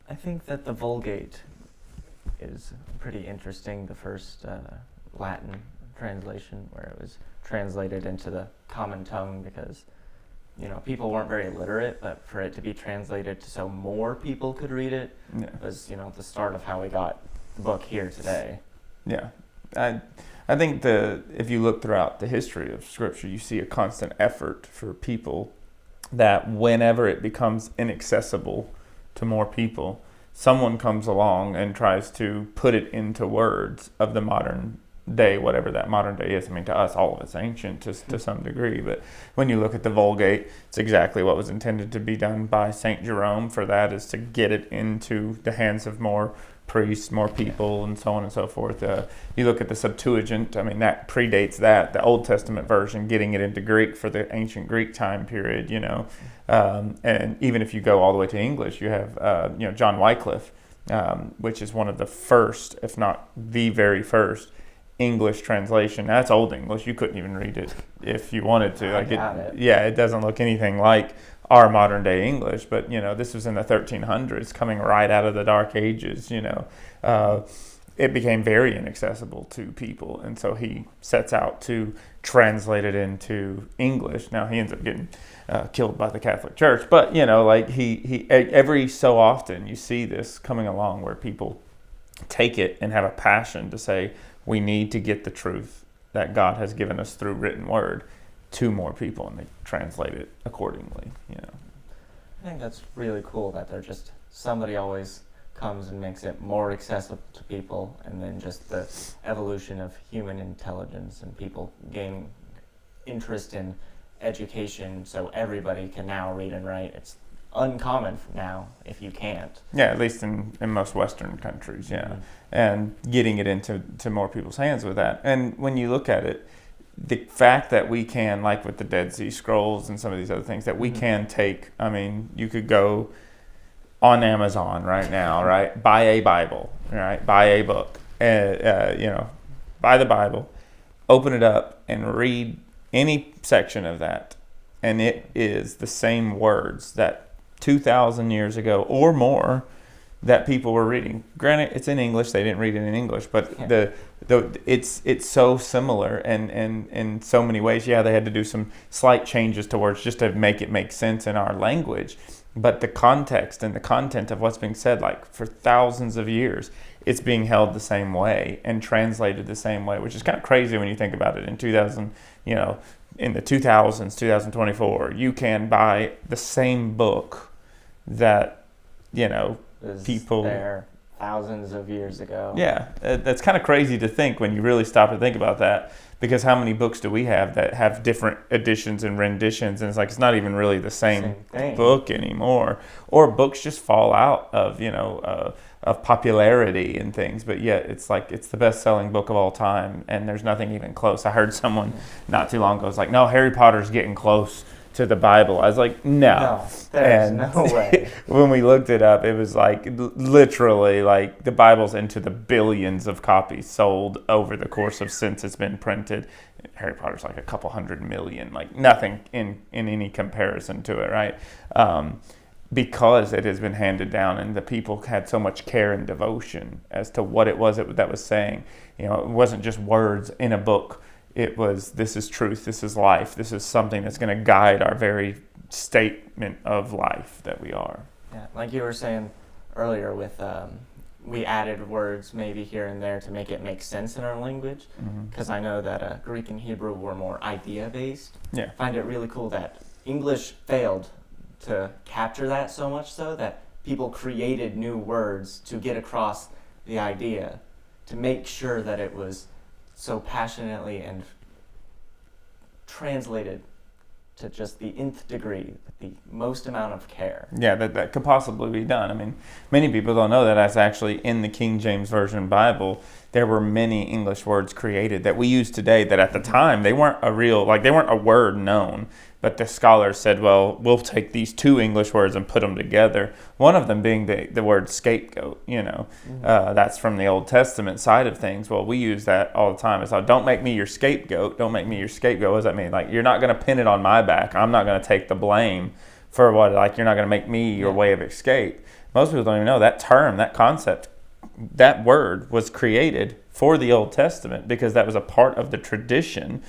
I think that the Vulgate is pretty interesting. The first Latin translation, where it was translated into the common tongue, because people weren't very literate, but for it to be translated so more people could read it Yeah. was the start of how we got the book here today. Yeah. I think if you look throughout the history of Scripture, you see a constant effort for people that whenever it becomes inaccessible to more people, someone comes along and tries to put it into words of the modern day, whatever that modern day is. I mean, to us, all of it's ancient to some degree, but when you look at the Vulgate, it's exactly what was intended to be done by St. Jerome. For that is to get it into the hands of more priests, more people, and so on and so forth. You look at the Septuagint, I mean, that predates that, the Old Testament version, getting it into Greek for the ancient Greek time period, and even if you go all the way to English, you have, John Wycliffe, which is one of the first, if not the very first, English translation. That's Old English. You couldn't even read it if you wanted to. It doesn't look anything like our modern day English, but this was in the 1300s, coming right out of the Dark Ages. It became very inaccessible to people, and so he sets out to translate it into English. Now he ends up getting killed by the Catholic Church, but he every so often you see this coming along where people take it and have a passion to say, we need to get the truth that God has given us through written word to more people, and they translate it accordingly. I think that's really cool that somebody always comes and makes it more accessible to people, and then just the evolution of human intelligence and people gaining interest in education, so everybody can now read and write. It's uncommon now if you can't. Yeah, at least in most Western countries, yeah. Mm-hmm. And getting it into more people's hands with that. And when you look at it, the fact that we can, like with the Dead Sea Scrolls and some of these other things, that we can take, I mean, you could go on Amazon right now, right? Buy a Bible, right? Buy a book, buy the Bible, open it up and read any section of that. And it is the same words that 2,000 years ago or more that people were reading. Granted, it's in English. They didn't read it in English, but it's so similar and in so many ways. Yeah, they had to do some slight changes to words just to make it make sense in our language. But the context and the content of what's being said, like for thousands of years, it's being held the same way and translated the same way, which is kind of crazy when you think about it. In 2000, in the 2000s, 2024, you can buy the same book that, people there thousands of years ago. Yeah, that's kind of crazy to think when you really stop to think about that, because how many books do we have that have different editions and renditions, and it's not even really the same book anymore, or books just fall out of of popularity and things, but yet it's the best-selling book of all time, and there's nothing even close. I heard someone not too long ago was like, no, Harry Potter's getting close to the Bible. I was like, no, there's no way. When we looked it up, it was literally the Bible's into the billions of copies sold over the course of since it's been printed. Harry Potter's a couple 100 million, nothing in any comparison to it, right? Because it has been handed down, and the people had so much care and devotion as to what it was that was saying. It wasn't just words in a book. It was, this is truth, this is life, this is something that's going to guide our very statement of life that we are. Yeah, like you were saying earlier with, we added words maybe here and there to make it make sense in our language, because I know that Greek and Hebrew were more idea-based. Yeah. I find it really cool that English failed to capture that so much so that people created new words to get across the idea, to make sure that it was so passionately and translated to just the nth degree, with the most amount of care. Yeah, that could possibly be done. I mean, many people don't know that that's actually in the King James Version Bible. There were many English words created that we use today that at the time they weren't they weren't a word known. But the scholars said, well, we'll take these two English words and put them together. One of them being the word scapegoat, that's from the Old Testament side of things. Well, we use that all the time. It's like, don't make me your scapegoat. Don't make me your scapegoat. What does that mean? You're not going to pin it on my back. I'm not going to take the blame for what, you're not going to make me your way of escape. most people don't even know that term, that concept, that word was created for the Old Testament because that was a part of the tradition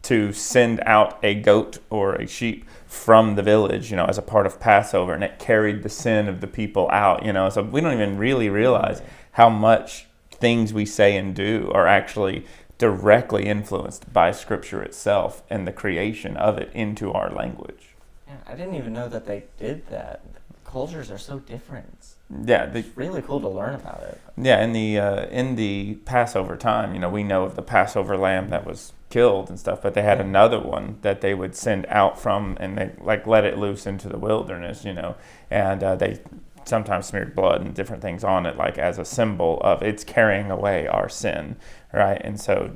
to send out a goat or a sheep from the village, as a part of Passover, and it carried the sin of the people out, So we don't even really realize how much things we say and do are actually directly influenced by Scripture itself and the creation of it into our language. Yeah, I didn't even know that they did that. Cultures are so different. Yeah, it's really cool to learn about it. Yeah, in the Passover time, we know of the Passover lamb that was killed and stuff, but they had another one that they would send out from, and they let it loose into the wilderness, and they sometimes smeared blood and different things on it, like as a symbol of it's carrying away our sin, right? And so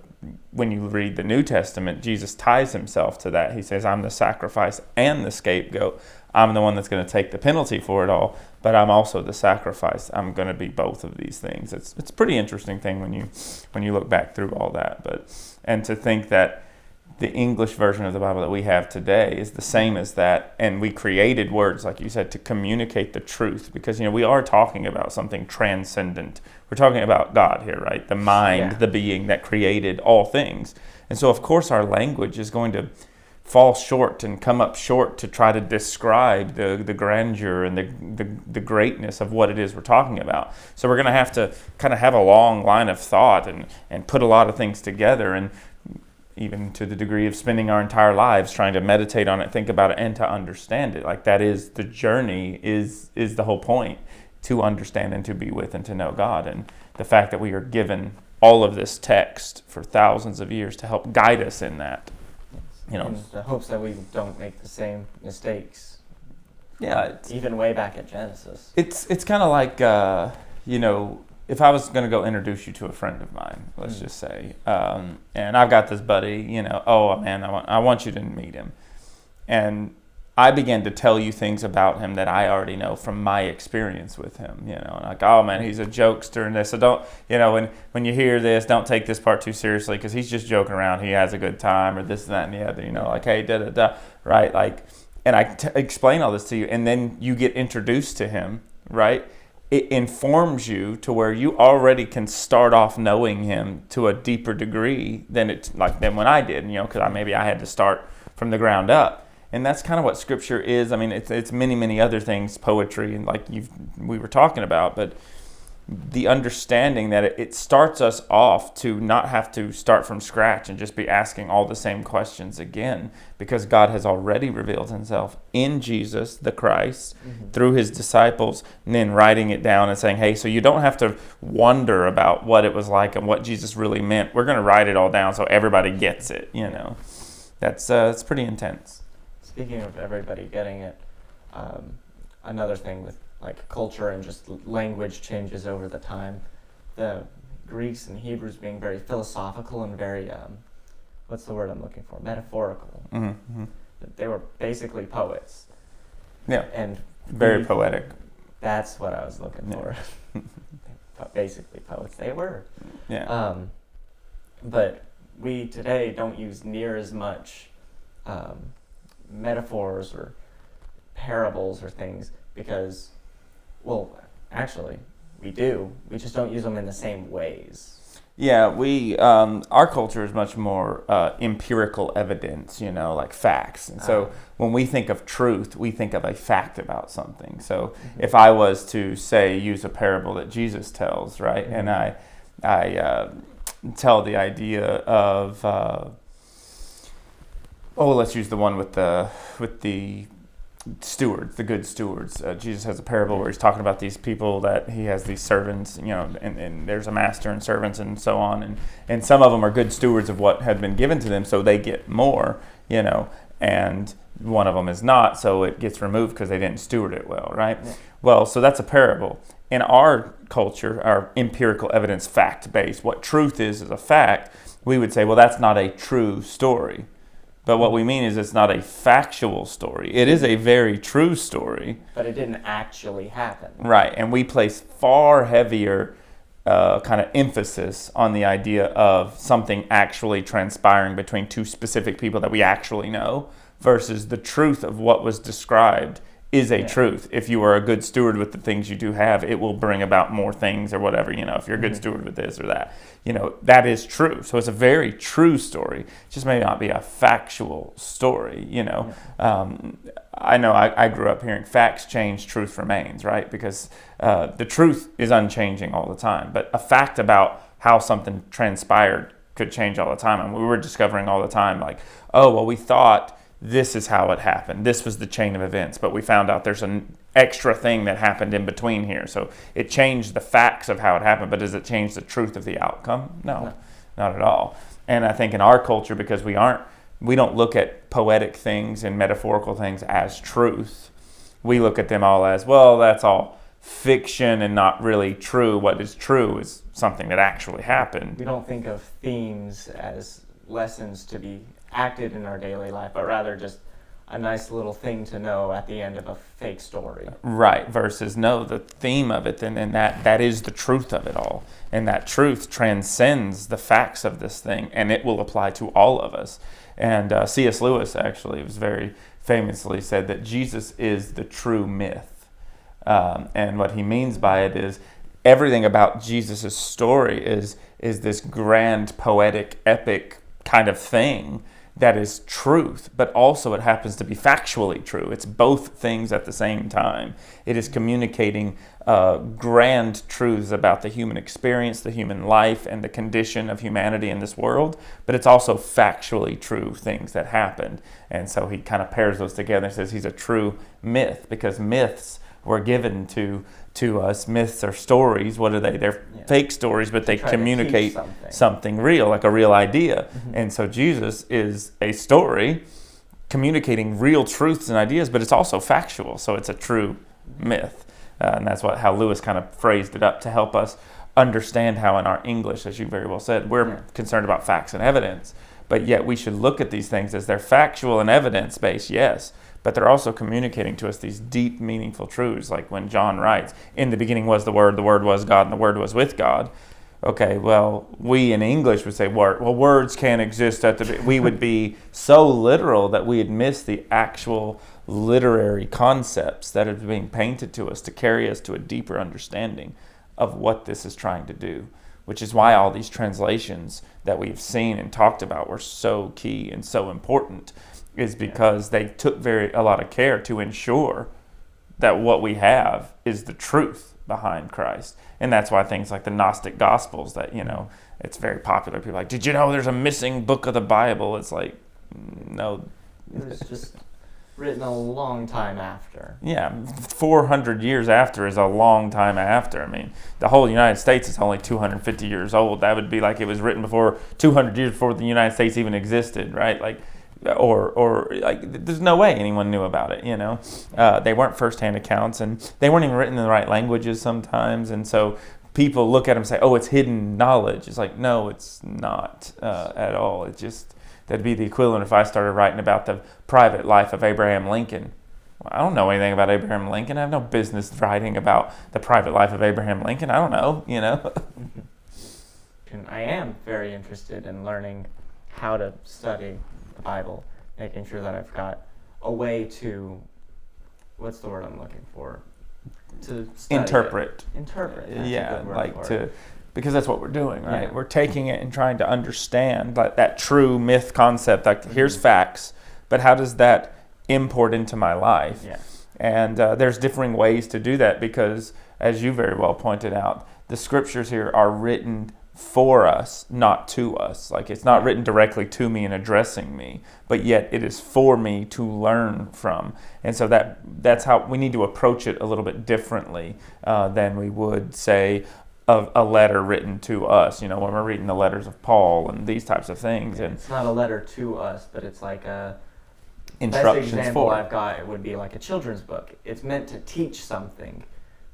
when you read the New Testament, Jesus ties himself to that. He says, I'm the sacrifice and the scapegoat. I'm the one that's going to take the penalty for it all, but I'm also the sacrifice. I'm going to be both of these things. It's a pretty interesting thing when you look back through all that. And to think that the English version of the Bible that we have today is the same as that, and we created words, like you said, to communicate the truth, because we are talking about something transcendent. We're talking about God here, right? The mind, the being that created all things. And so of course our language is going to fall short and come up short to try to describe the grandeur and the greatness of what it is we're talking about. So we're going to have to kind of have a long line of thought and put a lot of things together, and even to the degree of spending our entire lives trying to meditate on it, think about it, and to understand it. Like that is the journey, is the whole point, to understand and to be with and to know God. And the fact that we are given all of this text for thousands of years to help guide us in that. In the hopes that we don't make the same mistakes. Yeah. Even way back at Genesis. It's kind of like, if I was going to go introduce you to a friend of mine, let's just say, and I've got this buddy, oh man, I want you to meet him. And I began to tell you things about him that I already know from my experience with him, and like, oh man, he's a jokester and this. So don't, when you hear this, don't take this part too seriously because he's just joking around. He has a good time or this and that and the other, like, hey, da-da-da, right? Like, and I explain all this to you, and then you get introduced to him, right? It informs you to where you already can start off knowing him to a deeper degree than when I did, because maybe I had to start from the ground up. And that's kind of what Scripture is. I mean, it's many, many other things, poetry, and like we were talking about, but the understanding that it starts us off to not have to start from scratch and just be asking all the same questions again, because God has already revealed himself in Jesus, the Christ, through his disciples, and then writing it down and saying, hey, so you don't have to wonder about what it was like and what Jesus really meant. We're going to write it all down so everybody gets it, That's pretty intense. Speaking of everybody getting it, another thing with like culture and just language changes over the time, the Greeks and Hebrews being very philosophical and very, what's the word I'm looking for? Metaphorical. Mm-hmm. They were basically poets. Yeah, and very poetic. That's what I was looking for. Basically poets, they were. Yeah. But we today don't use near as much metaphors or parables or things because, well, actually, we do. We just don't use them in the same ways. Yeah, our culture is much more empirical evidence, like facts. And so when we think of truth, we think of a fact about something. So if I was to use a parable that Jesus tells, right, and I tell the idea of let's use the one with the stewards, the good stewards. Jesus has a parable where he's talking about these people that he has these servants, and there's a master and servants and so on, and some of them are good stewards of what had been given to them, so they get more, and one of them is not, so it gets removed because they didn't steward it well, right? Yeah. Well, so that's a parable. In our culture, our empirical evidence, fact-based, what truth is a fact, we would say, well, that's not a true story. But what we mean is it's not a factual story. It is a very true story. But it didn't actually happen. Right, and we place far heavier kind of emphasis on the idea of something actually transpiring between two specific people that we actually know versus the truth of what was described is a Yeah. truth. If you are a good steward with the things you do have, it will bring about more things or whatever, if you're a good steward with this or that, that is true. So it's a very true story. It just may not be a factual story, I know I grew up hearing facts change, truth remains, right? Because the truth is unchanging all the time. But a fact about how something transpired could change all the time. And we were discovering all the time, like, oh, well, we thought this is how it happened. This was the chain of events. But we found out there's an extra thing that happened in between here. So it changed the facts of how it happened. But does it change the truth of the outcome? No, not at all. And I think in our culture, because we don't look at poetic things and metaphorical things as truth. We look at them all as, well, that's all fiction and not really true. What is true is something that actually happened. We don't think of themes as lessons to be acted in our daily life, but rather just a nice little thing to know at the end of a fake story. Right, versus no, the theme of it, and that is the truth of it all. And that truth transcends the facts of this thing, and it will apply to all of us. And C.S. Lewis actually was very famously said that Jesus is the true myth. And what he means by it is everything about Jesus' story is this grand, poetic, epic kind of thing that is truth, but also it happens to be factually true. It's both things at the same time. It is communicating grand truths about the human experience, the human life, and the condition of humanity in this world, but it's also factually true things that happened. And so he kind of pairs those together and says he's a true myth, because myths were given to us. Myths are stories. What are they? They're fake stories, but they communicate something real, like a real idea. Mm-hmm. And so Jesus is a story communicating real truths and ideas, but it's also factual. So it's a true myth. And that's how Lewis kind of phrased it up to help us understand how in our English, as you very well said, we're concerned about facts and evidence. But yet we should look at these things as they're factual and evidence-based, yes, but they're also communicating to us these deep, meaningful truths. Like when John writes, in the beginning was the Word was God, and the Word was with God. Okay, well, we in English would say, well, words can't exist at the... We would be so literal that we would miss the actual literary concepts that are being painted to us to carry us to a deeper understanding of what this is trying to do, which is why all these translations that we've seen and talked about were so key and so important, is because they took a lot of care to ensure that what we have is the truth behind Christ. And that's why things like the Gnostic Gospels that, it's very popular. People are like, did you know there's a missing book of the Bible? It's like, no. It was just written a long time after. Yeah, 400 years after is a long time after. I mean, the whole United States is only 250 years old. That would be like it was written before 200 years before the United States even existed, right? Like, or there's no way anyone knew about it, They weren't first-hand accounts, and they weren't even written in the right languages sometimes, and so people look at them and say, oh, it's hidden knowledge. It's like, no, it's not at all. It just, that'd be the equivalent if I started writing about the private life of Abraham Lincoln. Well, I don't know anything about Abraham Lincoln. I have no business writing about the private life of Abraham Lincoln. I don't know, And I am very interested in learning how to study the Bible, making sure that I've got a way to, what's the word I'm looking for? To study interpret. Interpret. Yeah, because that's what we're doing, right? Yeah. We're taking it and trying to understand that true myth concept. Like, here's facts, but how does that import into my life? Yeah. And there's differing ways to do that because, as you very well pointed out, the scriptures here are written for us, not to us. Like, it's not written directly to me and addressing me, but yet it is for me to learn from. And so that's how we need to approach it a little bit differently than we would say a letter written to us, when we're reading the letters of Paul and these types of things. And it's not a letter to us, but it's like a instructions best example for. I've got, it would be like a children's book. It's meant to teach something,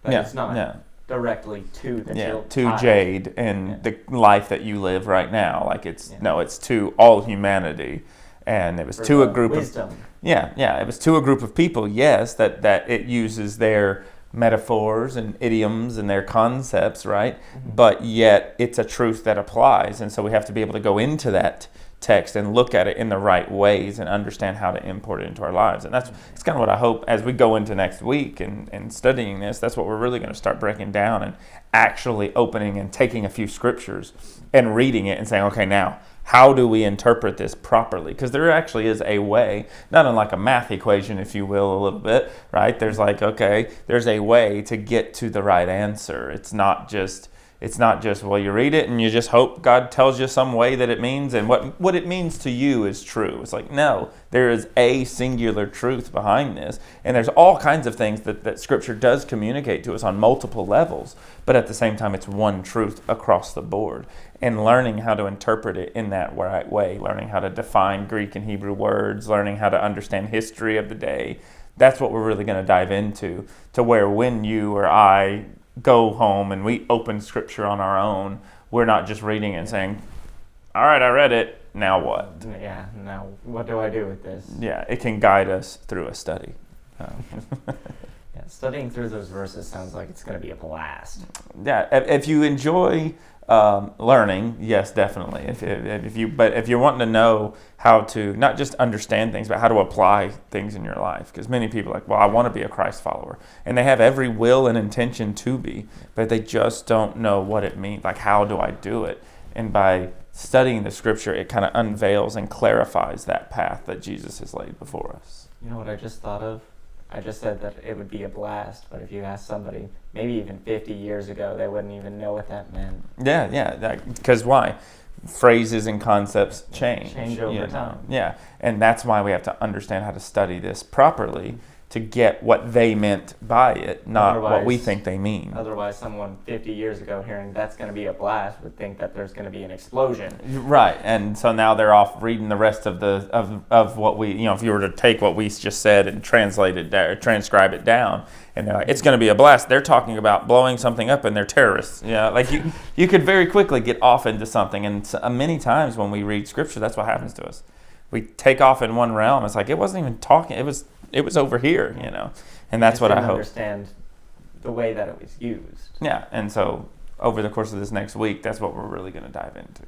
but it's not directly to the child. To Jade and the life that you live right now. Like, it's to all humanity. And it was to a group wisdom. It was to a group of people, yes, that it uses their metaphors and idioms and their concepts, right? Mm-hmm. But yet it's a truth that applies. And so we have to be able to go into that text and look at it in the right ways and understand how to import it into our lives. And that's kind of what I hope as we go into next week and studying this. That's what we're really going to start breaking down and actually opening and taking a few scriptures and reading it and saying, okay, now how do we interpret this properly? Because there actually is a way, not unlike a math equation, if you will, a little bit, right? There's like, okay, there's a way to get to the right answer. It's not just, well, you read it and you just hope God tells you some way that it means, and what it means to you is true. It's like, no, there is a singular truth behind this. And there's all kinds of things that Scripture does communicate to us on multiple levels, but at the same time, it's one truth across the board. And learning how to interpret it in that right way, learning how to define Greek and Hebrew words, learning how to understand history of the day, that's what we're really going to dive into, to where when you or I go home and we open Scripture on our own, we're not just reading it and saying, all right, I read it, now what? Yeah, now what do I do with this? Yeah, it can guide us through a study. Yeah, studying through those verses sounds like it's going to be a blast. Yeah, if you enjoy learning, yes, definitely. If you're wanting to know how to not just understand things, but how to apply things in your life, because many people are like, well, I want to be a Christ follower, and they have every will and intention to be, but they just don't know what it means. Like, how do I do it? And by studying the Scripture, it kind of unveils and clarifies that path that Jesus has laid before us. You know what I just thought of? I just said that it would be a blast, but if you ask somebody, maybe even 50 years ago, they wouldn't even know what that meant. Yeah, because why? Phrases and concepts change over time. Yeah, and that's why we have to understand how to study this properly to get what they meant by it, not what we think they mean. Otherwise, someone 50 years ago hearing that's going to be a blast would think that there's going to be an explosion. Right, and so now they're off reading the rest of the of what we, if you were to take what we just said and translate it or transcribe it down, and they're like, it's going to be a blast. They're talking about blowing something up and they're terrorists. Yeah, like you could very quickly get off into something, and many times when we read Scripture, that's what happens to us. We take off in one realm. It's like it wasn't even talking. It was over here, and that's what I hope. Understand the way that it was used. Yeah, and so over the course of this next week, that's what we're really going to dive into.